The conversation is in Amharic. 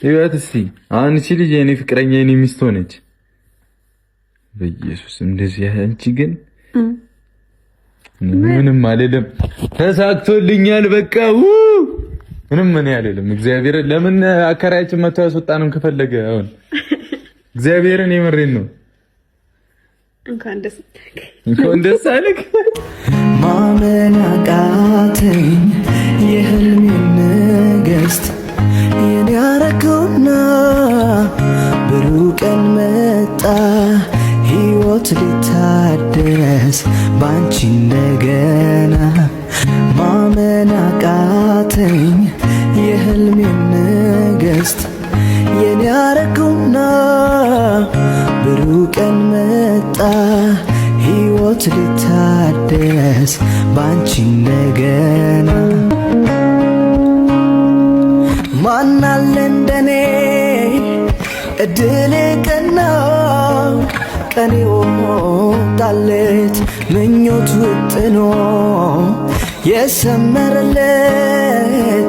ህይወት እስቲ አሁን እቺ ልጅ የኔ ፍቅረኛ የኔ ሚስት ሆነች። በኢየሱስ እንደዚህ አንቺ ግን ምንም አልልም፣ ተሳክቶልኛል። በቃ ምንም ምን ያልልም። እግዚአብሔር ለምን አከራያችን መጥቶ ያስወጣንም ከፈለገ አሁን እግዚአብሔርን የመሬን ነው። እንኳን ደስ አለህ። ማመን አቃተኝ የህልሜ ንግሥት የኔ ያረገውና ብሩህ ቀን መጣ ሕይወት ሊታደስ ባንቺ እንደገና። ማመን አቃተኝ የህልሜ ንግሥት የኔ ያረገውና ብሩህ ቀን መጣ ሕይወት ሊታደስ ባንቺ እንደገና። ማናለ እንደኔ እድሌ ቀናው ቀኔ ወጣለት ምኞት ውጥኖ የሰመረለት